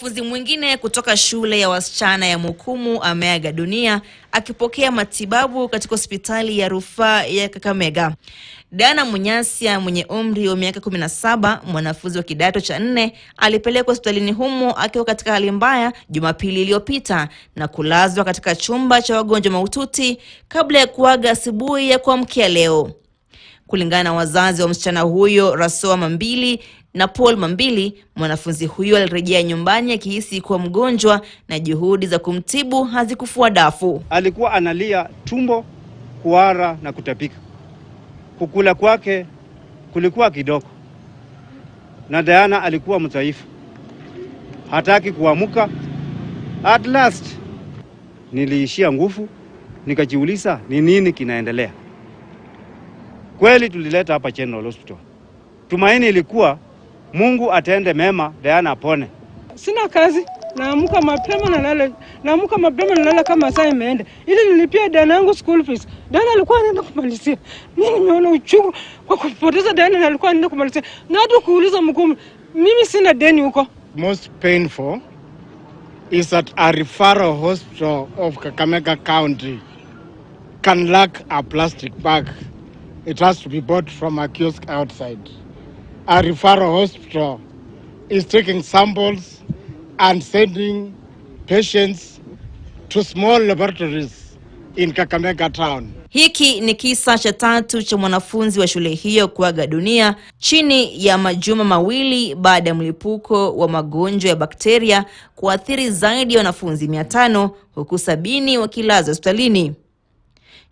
Mwanafunzi mwingine kutoka shule ya wasichana ya Mukumu ameaga dunia akipokea matibabu katika hospitali ya rufaa ya Kakamega. Dana Munyasya mwenye umri wa miaka 17, mwanafunzi wa kidato cha 4, alipelekwa hospitalini humo akiwa katika hali mbaya Jumapili iliyopita na kulazwa katika chumba cha wagonjwa mahututi kabla ya kuaga asubuhi ya kuamkia leo. Kulingana na wazazi wa msichana huyo, Rasoa Mambili na Paul Mambili, mwanafunzi huyo alirejea nyumbani akihisi kuwa mgonjwa na juhudi za kumtibu hazikufua dafu. Alikuwa analia tumbo, kuhara na kutapika. Kukula kwake kulikuwa kidogo. Na Diana alikuwa mdhaifu. Hataki kuamuka. At last niliishia nguvu, nikajiuliza ni nini kinaendelea. Kweli tulileta hapa General Hospital. Tumaini ilikuwa Mungu atende mema, Diana apone. Sina kazi, naamka mapema na nalala kama saa imeenda. Ili nilipia Diana yangu school fees. Diana alikuwa anaenda kumalizia. Mimi nimeona uchungu kwa kupoteza Diana na alikuwa anaenda kumalizia. Na hata kuuliza Mukumu, mimi sina deni huko. Most painful is that a referral hospital of Kakamega County can lack a plastic bag. It has to be bought from a kiosk outside. A referral hospital is taking samples and sending patients to small laboratories in Kakamega town. Hiki ni kisa cha 3 cha mwanafunzi wa shule hiyo kuaga dunia chini ya majuma mawili baada ya mlipuko wa magonjwa ya bakteria kuathiri zaidi ya wanafunzi 500 huku 70 wakilazwa hospitalini.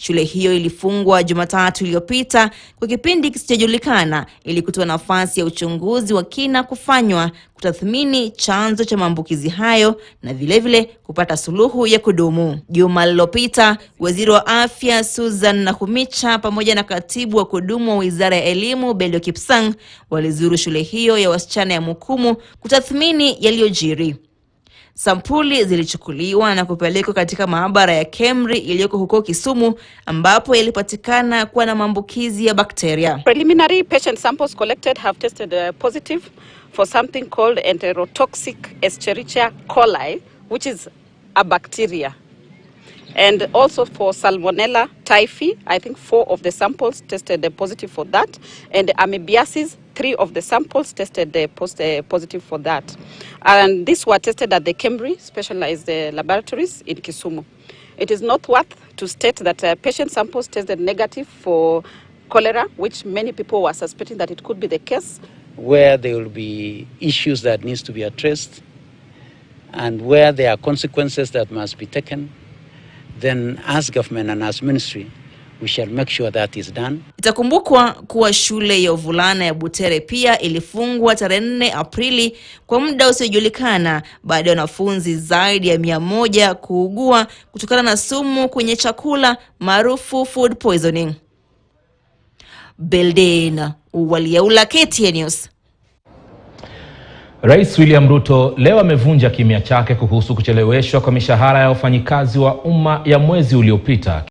Shule hiyo ilifungwa Jumatatu iliyopita kwa kipindi kisichojulikana ili kutoa nafasi ya uchunguzi wa kina kufanywa kutathmini chanzo cha maambukizi hayo na vile kupata suluhu ya kudumu. Juma lililopita, Waziri wa Afya Susan Nakhumicha pamoja na Katibu wa kudumu wa Wizara ya Elimu Belio Kipsang walizuru shule hiyo ya wasichana ya Mukumu kutathmini yaliyojiri. Sampuli zilichukuliwa na kupelekwa katika maabara ya KEMRI iliyoko huko Kisumu ambapo yalipatikana kuwa na maambukizi ya bakteria. Preliminary patient samples collected have tested positive for something called enterotoxic Escherichia coli, which is a bacteria. And also for Salmonella typhi, I think 4 of the samples tested positive for that. And amoebiasis, 3 of the samples tested positive for that. And these were tested at the KEMRI specialized laboratories in Kisumu. It is not worth to state that patient samples tested negative for cholera, which many people were suspecting that it could be the case. Where there will be issues that needs to be addressed and where there are consequences that must be taken, then as government and as ministry, we shall make sure that is done. Itakumbukwa kuwa shule ya wavulana ya Butere pia ilifungwa tarehe 4 Aprili kwa muda usiojulikana baada ya wanafunzi zaidi ya 100 kuugua kutokana na sumu kwenye chakula maarufu food poisoning. Beldena Waliaula, KTN News. Rais William Ruto leo amevunja kimya chake kuhusu kucheleweshwa kwa mishahara ya wafanyikazi wa umma ya mwezi uliopita.